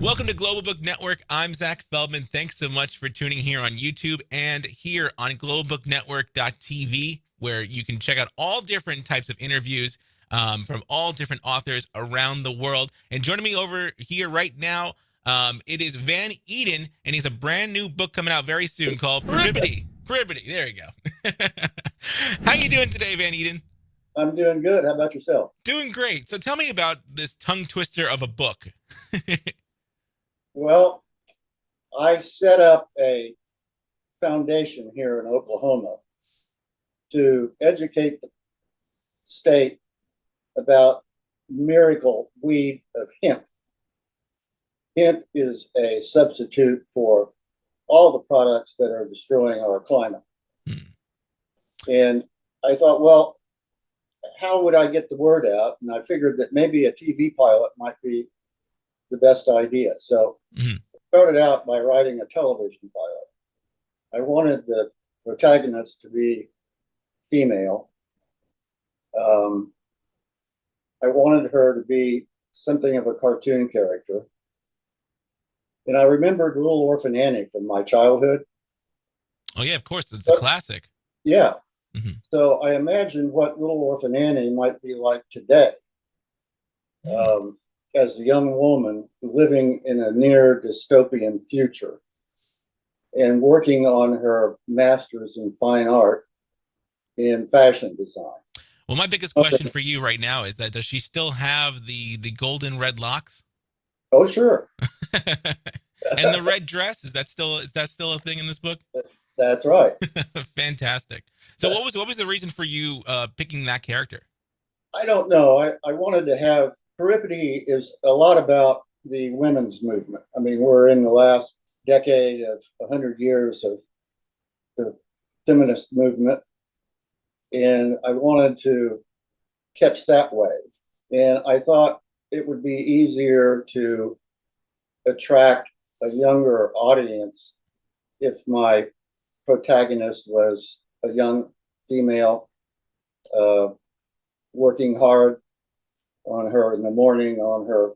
Welcome to Global Book Network. I'm Zach Feldman. Thanks so much for tuning here on YouTube and here on globalbooknetwork.tv, where you can check out all different types of interviews from all different authors around the world. And joining me over here right now, it is Van Eden, and he's a brand new book coming out very soon called Peripety. Peripety. There you go. How you doing today, Van Eden? I'm doing good. How about yourself? Doing great. So tell me about this tongue twister of a book. Well, I set up a foundation here in Oklahoma to educate the state about miracle weed of hemp. Hemp is a substitute for all the products that are destroying our climate. And I thought, well, how would I get the word out? And I figured that maybe a TV pilot might be the best idea. So I started out by writing a television pilot. I wanted the protagonist to be female. I wanted her to be something of a cartoon character. And I remembered Little Orphan Annie from my childhood. Oh, yeah, of course. It's a classic. Yeah. So I imagined what Little Orphan Annie might be like today. As a young woman living in a near dystopian future and working on her master's in fine art in fashion design. Well, my biggest question for you right now is that does she still have the golden red locks? Oh, sure. And the red dress, is that still a thing in this book? That's right. Fantastic. So what was the reason for you picking that character? I don't know. I wanted to have Peripety is a lot about the women's movement. I mean, we're in the last decade of 100 years of the feminist movement, and I wanted to catch that wave. And I thought it would be easier to attract a younger audience if my protagonist was a young female working hard on her in the morning on her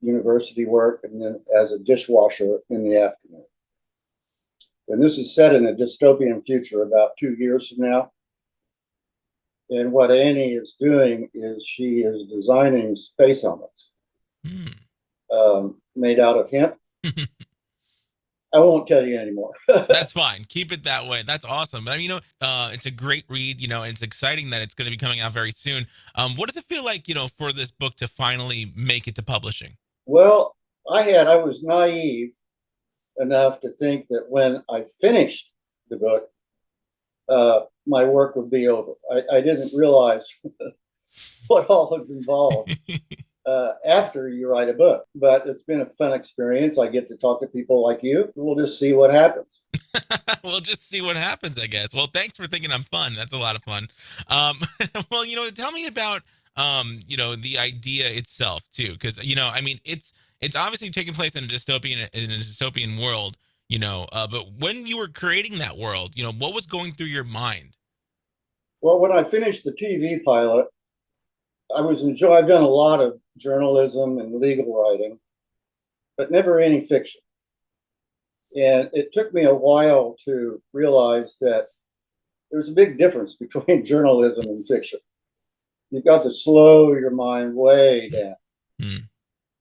university work, and then as a dishwasher in the afternoon. And this is set in a dystopian future about 2 years from now. And what Annie is doing is she is designing space helmets made out of hemp. I won't tell you anymore. That's fine. Keep it that way. That's awesome. I mean, it's a great read, and it's exciting that it's going to be coming out very soon. What does it feel like, for this book to finally make it to publishing? Well, I was naive enough to think that when I finished the book, my work would be over. I didn't realize what all is involved after you write a book. But it's been a fun experience. I get to talk to people like you. We'll just see what happens. We'll just see what happens, I guess. Well, thanks for thinking I'm fun. That's a lot of fun. Well, tell me about the idea itself too, because I mean, it's obviously taking place in a dystopian world. But when you were creating that world, what was going through your mind? Well, when I finished the TV pilot, I've done a lot of journalism and legal writing, but never any fiction. And it took me a while to realize that there's a big difference between journalism and fiction. You've got to slow your mind way down.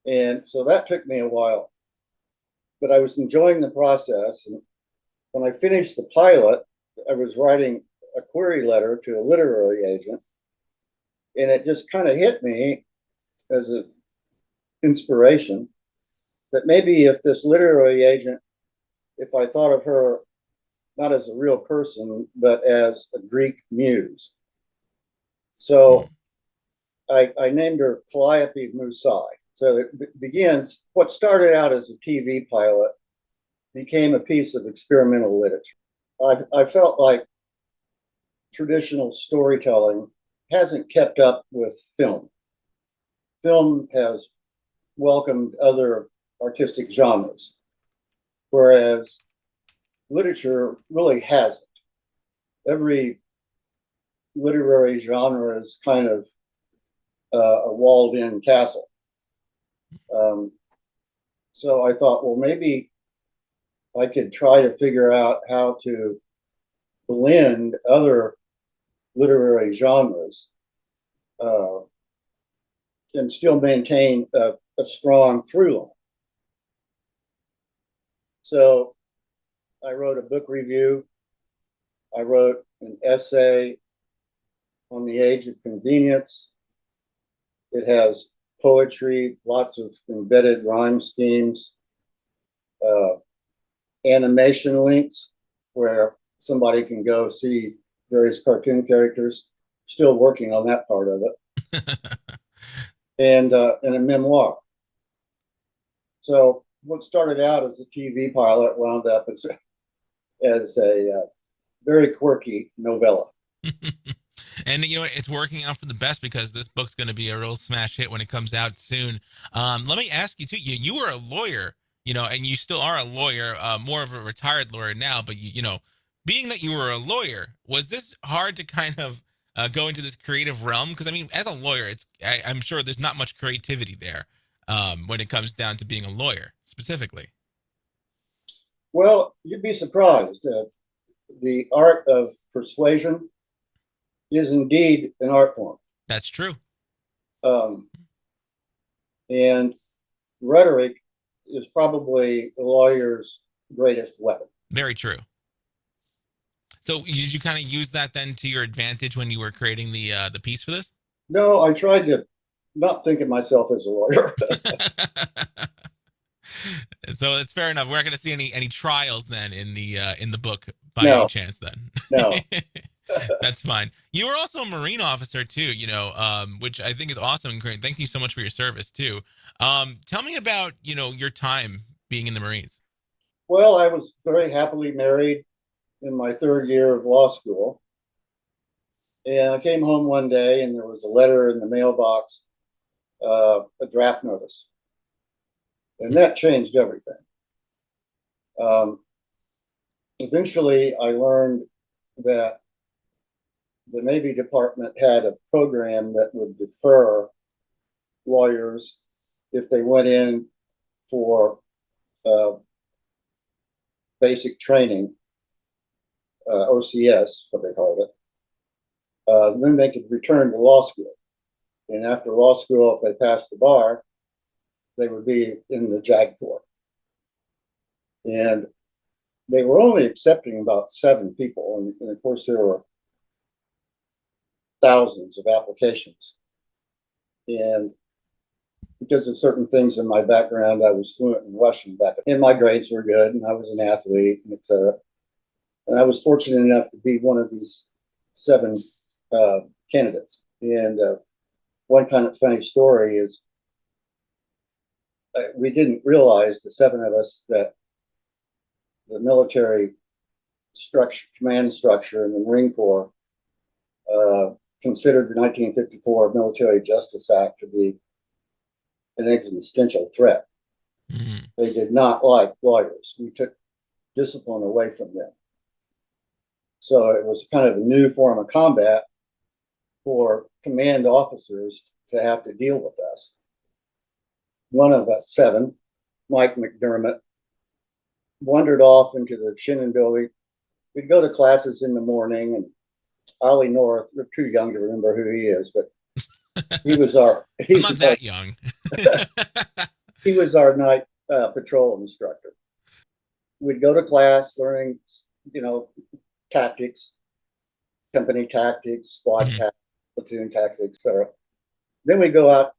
And so that took me a while, but I was enjoying the process. And when I finished the pilot, I was writing a query letter to a literary agent, and it just kind of hit me as an inspiration that maybe if this literary agent, if I thought of her not as a real person, but as a Greek muse. So I named her Calliope Musai. So it begins, what started out as a TV pilot became a piece of experimental literature. I felt like traditional storytelling hasn't kept up with film. Film has welcomed other artistic genres, whereas literature really hasn't. Every literary genre is kind of a walled-in castle. So I thought, well, maybe I could try to figure out how to blend other literary genres uh, and still maintain a strong through line. So I wrote a book review. I wrote an essay on the age of convenience. It has poetry, lots of embedded rhyme schemes, uh, animation links where somebody can go see various cartoon characters. Still working on that part of it, and a memoir. So what started out as a TV pilot wound up as a very quirky novella. And you know it's working out for the best because this book's going to be a real smash hit when it comes out soon. Let me ask you too. You were a lawyer, and you still are a lawyer, more of a retired lawyer now. But being that you were a lawyer, was this hard to kind of go into this creative realm? Because I mean, as a lawyer, I'm sure there's not much creativity there when it comes down to being a lawyer specifically. Well, you'd be surprised. The art of persuasion is indeed an art form. That's true. Um, and rhetoric is probably the lawyer's greatest weapon. Very true. So did you kind of use that then to your advantage when you were creating the piece for this? No, I tried to not think of myself as a lawyer. So it's fair enough. We're not going to see any trials then in the book by any No, chance then. no. That's fine. You were also a Marine officer too, which I think is awesome and great. Thank you so much for your service too. Tell me about your time being in the Marines. Well, I was very happily married in my third year of law school. And I came home one day and there was a letter in the mailbox, a draft notice. And that changed everything. Um, Eventually, I learned that the Navy Department had a program that would defer lawyers if they went in for uh, basic training, OCS, what they called it. Then they could return to law school. And after law school, if they passed the bar, they would be in the JAG Corps. And they were only accepting about 7 people. And of course, there were thousands of applications. And because of certain things in my background, I was fluent in Russian back then. And my grades were good, and I was an athlete, and et cetera. And I was fortunate enough to be one of these 7 candidates. And one kind of funny story is we didn't realize, the 7 of us, that the military structure, command structure in the Marine Corps considered the 1954 Military Justice Act to be an existential threat. Mm-hmm. They did not like lawyers. We took discipline away from them. So it was kind of a new form of combat for command officers to have to deal with us. One of us 7, Mike McDermott, wandered off into the Shenandoah. We'd go to classes in the morning, and Ollie North, we're too young to remember who he is, but he was our. I'm not that young. He was our night patrol instructor. We'd go to class learning, tactics, company tactics, squad tactics, platoon tactics, etc. Then we go out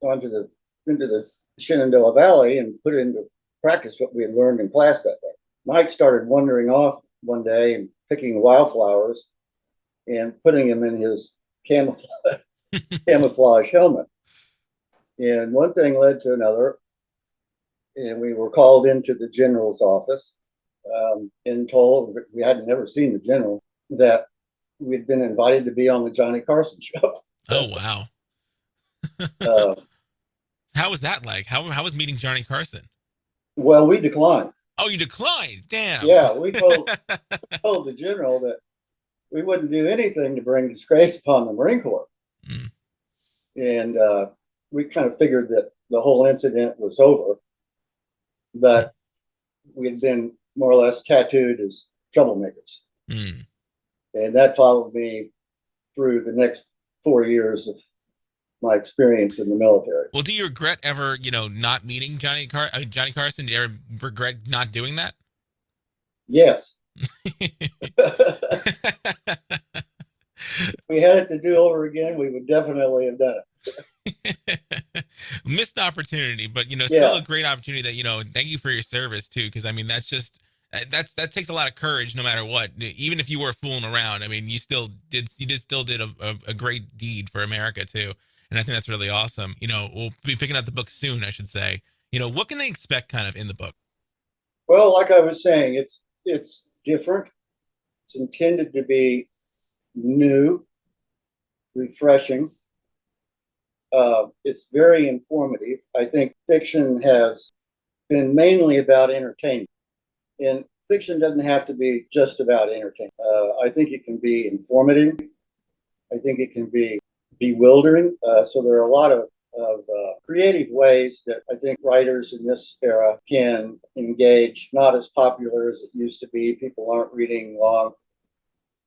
into the Shenandoah Valley and put into practice what we had learned in class that day. Mike started wandering off one day and picking wildflowers and putting them in his camouflage helmet. And one thing led to another, and we were called into the general's office and told, we had never seen the general, that we'd been invited to be on the Johnny Carson show. Oh, wow. How was that like? How was meeting Johnny Carson? Well, we declined. Oh, you declined? Damn. Yeah, we told the general that we wouldn't do anything to bring disgrace upon the Marine Corps. Mm. And we kind of figured that the whole incident was over. but we had been more or less tattooed as troublemakers. Mm. And that followed me through the next 4 years of my experience in the military. Well, do you regret ever, not meeting Johnny Carson? Do you ever regret not doing that? Yes. If we had it to do over again, we would definitely have done it. Missed opportunity, but still Yeah. a great opportunity that thank you for your service too, because I mean that's just that takes a lot of courage no matter what. Even if you were fooling around, I mean you did a great deed for America too, and I think that's really awesome. We'll be picking up the book soon, I should say. What can they expect kind of in the book? Well, like I was saying, it's different. It's intended to be new, refreshing. It's very informative. I think fiction has been mainly about entertainment, and fiction doesn't have to be just about entertainment. I think it can be informative. I think it can be bewildering. So there are a lot of creative ways that I think writers in this era can engage. Not as popular as it used to be. People aren't reading long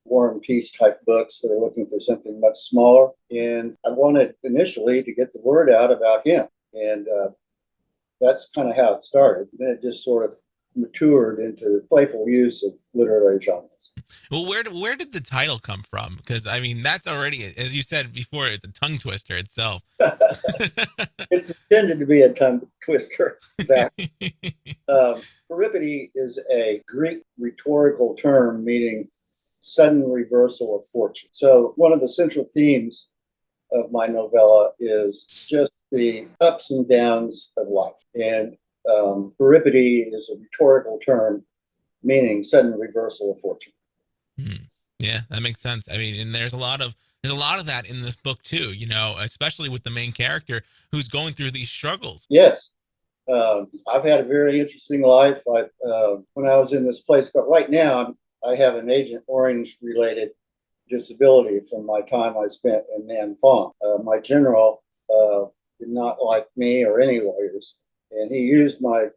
War and Peace type books. They're looking for something much smaller. And I wanted initially to get the word out about him. And that's kind of how it started. Then it just sort of matured into playful use of literary genres. Well, where did the title come from? Because I mean, that's already, as you said before, it's a tongue twister itself. It's intended to be a tongue twister, exactly. Peripety is a Greek rhetorical term meaning sudden reversal of fortune. So one of the central themes of my novella is just the ups and downs of life. And peripety is a rhetorical term meaning sudden reversal of fortune. Yeah, that makes sense. I mean, and there's a lot of that in this book too. Especially with the main character who's going through these struggles. Yes. I've had a very interesting life. When I was in this place, but right now I have an Agent Orange related disability from my time I spent in Nanfang. My general did not like me or any lawyers, and he used my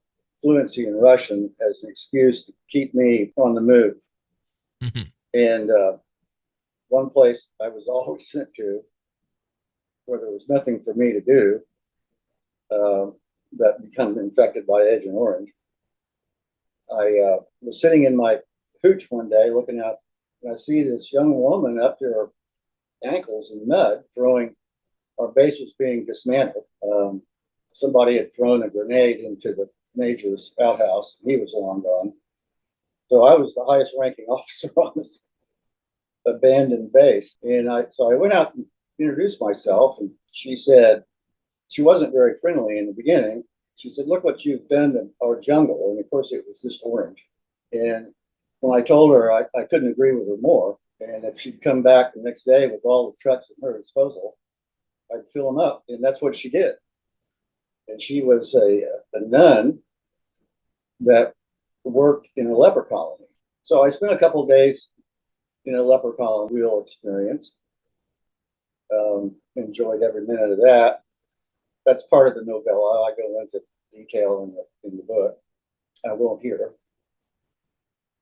fluency in Russian as an excuse to keep me on the move. And one place I was always sent to where there was nothing for me to do that became infected by Agent Orange. I was sitting in my hooch one day looking out, and I see this young woman up to her ankles in mud throwing, our base was being dismantled. Somebody had thrown a grenade into the major's outhouse. He was long gone. So I was the highest ranking officer on this abandoned base. And so I went out and introduced myself, and she said, she wasn't very friendly in the beginning. She said, "Look what you've done to our jungle." And of course, it was this orange. And when I told her I couldn't agree with her more, and if she'd come back the next day with all the trucks at her disposal, I'd fill them up. And that's what she did. And she was a nun that worked in a leper colony. So I spent a couple of days in a leper colony, real experience. Enjoyed every minute of that. That's part of the novella. I go into detail in the book. I won't here.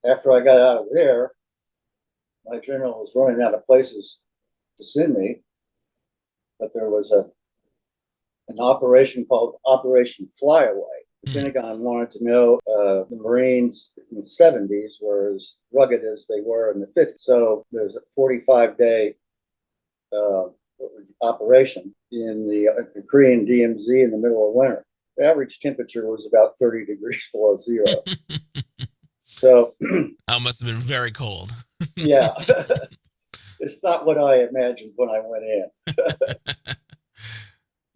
After I got out of there, my general was running out of places to send me, but there was an operation called Operation Flyaway. The Pentagon wanted to know the Marines in the 70s were as rugged as they were in the 50s. So there's a 45-day operation in the Korean DMZ in the middle of winter. The average temperature was about 30 degrees below zero. So that must have been very cold. Yeah. It's not what I imagined when I went in.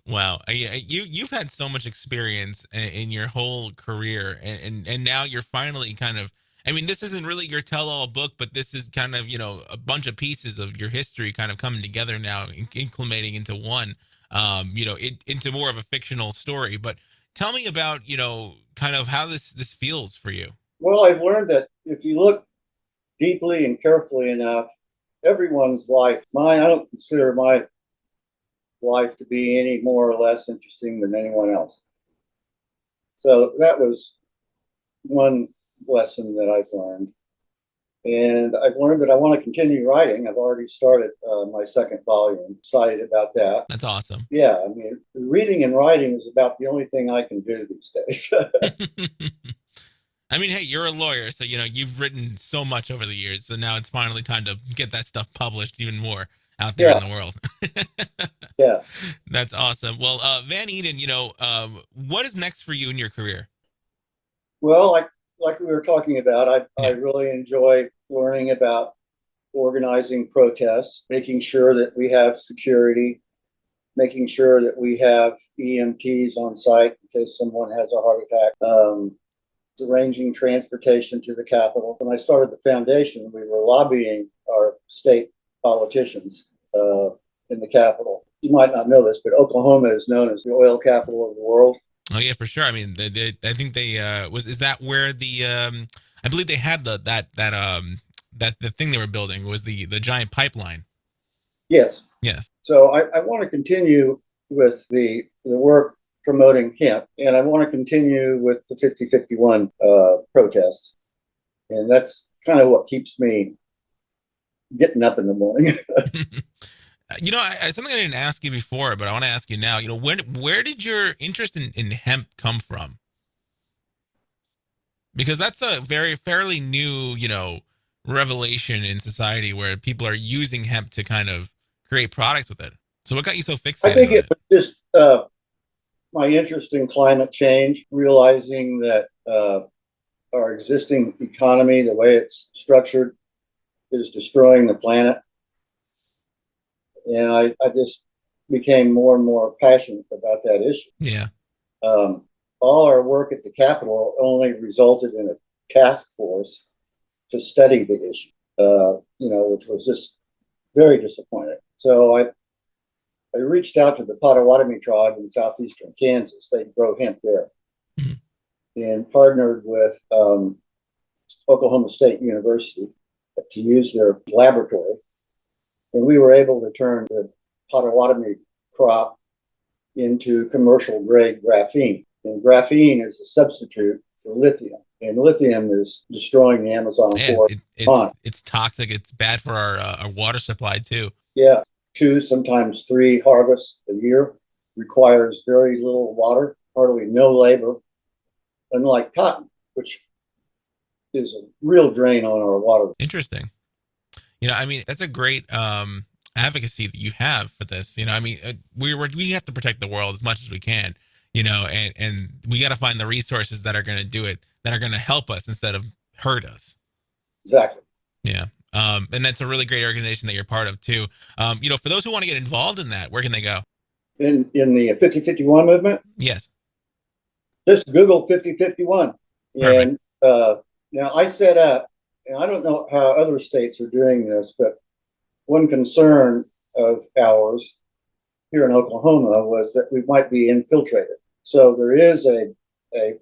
Wow, you've had so much experience in your whole career, and now you're finally kind of. I mean, this isn't really your tell-all book, but this is kind of a bunch of pieces of your history kind of coming together now, including into one, into more of a fictional story. But tell me about kind of how this feels for you. Well, I've learned that if you look deeply and carefully enough, everyone's life. I don't consider my life to be any more or less interesting than anyone else. So that was one lesson that I've learned. And I've learned that I want to continue writing. I've already started my second volume. Excited about that. That's awesome. Yeah, I mean, reading and writing is about the only thing I can do these days. I mean, hey, you're a lawyer, so you've written so much over the years. So now it's finally time to get that stuff published even more out there in Yeah, the world. yeah. That's awesome. Well, Van Eden, what is next for you in your career? Well, like we were talking about, I Yeah. really enjoy learning about organizing protests, making sure that we have security, making sure that we have EMTs on site in case someone has a heart attack, arranging transportation to the Capitol. When I started the foundation, we were lobbying our state politicians in the Capitol. You might not know this, but Oklahoma is known as the oil capital of the world. Oh yeah, for sure. I mean, I think they is that where the I believe they had that the thing they were building was the giant pipeline. Yes. Yes. So I want to continue with the work promoting hemp, and I want to continue with the 5051 protests. And that's kind of what keeps me getting up in the morning. Something I didn't ask you before, but I want to ask you now. Where did your interest in hemp come from? Because that's a very fairly new, revelation in society where people are using hemp to kind of create products with it. So what got you so I fixated think on it it? was just my interest in climate change, realizing that our existing economy, the way it's structured, is destroying the planet. And I just became more and more passionate about that issue. Yeah. Um, all our work at the Capitol only resulted in a task force to study the issue, which was just very disappointing. So I reached out to the Potawatomi tribe in southeastern Kansas. They grow hemp there, Mhm. and partnered with Oklahoma State University to use their laboratory. And we were able to turn the Potawatomi crop into commercial grade graphene. And graphene is a substitute for lithium. And lithium is destroying the Amazon Yeah, forest. it's toxic. It's bad for our water supply too. Yeah, 2, sometimes 3 harvests a year, requires very little water, hardly no labor, unlike cotton, which is a real drain on our water. Interesting. I mean, that's a great advocacy that you have for this. I mean, we have to protect the world as much as we can. And we got to find the resources that are going to do it, that are going to help us instead of hurt us. Exactly. Yeah. And that's a really great organization that you're part of too. For those who want to get involved in that, where can they go? In the 5051 movement, Yes. just Google 5051. Perfect. And now I set up, and I don't know how other states are doing this, but one concern of ours here in Oklahoma was that we might be infiltrated. So there is a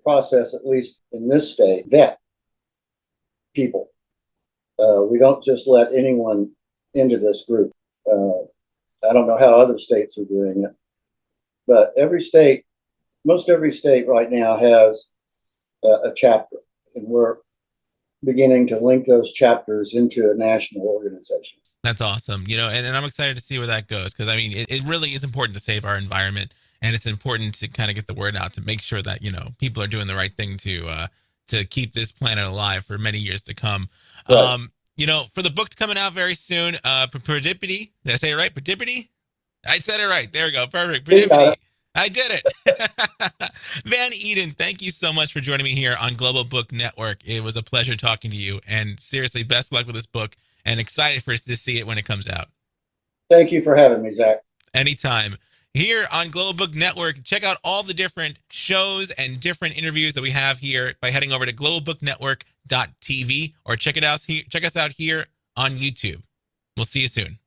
process, at least in this state, vet people. We don't just let anyone into this group. I don't know how other states are doing it, but most every state right now has a chapter, and we're beginning to link those chapters into a national organization. That's awesome. And I'm excited to see where that goes because I mean, it really is important to save our environment, and it's important to kind of get the word out to make sure that people are doing the right thing to keep this planet alive for many years to come. Right. For the book coming out very soon, Peripety. Did I say it right? Peripety? I said it right. There we go. Perfect. Peripety. I did it. Van Eden, thank you so much for joining me here on Global Book Network. It was a pleasure talking to you, and seriously, best luck with this book, and excited for us to see it when it comes out. Thank you for having me, Zach. Anytime. Here on Global Book Network, check out all the different shows and different interviews that we have here by heading over to globalbooknetwork.tv or check us out here on YouTube. We'll see you soon.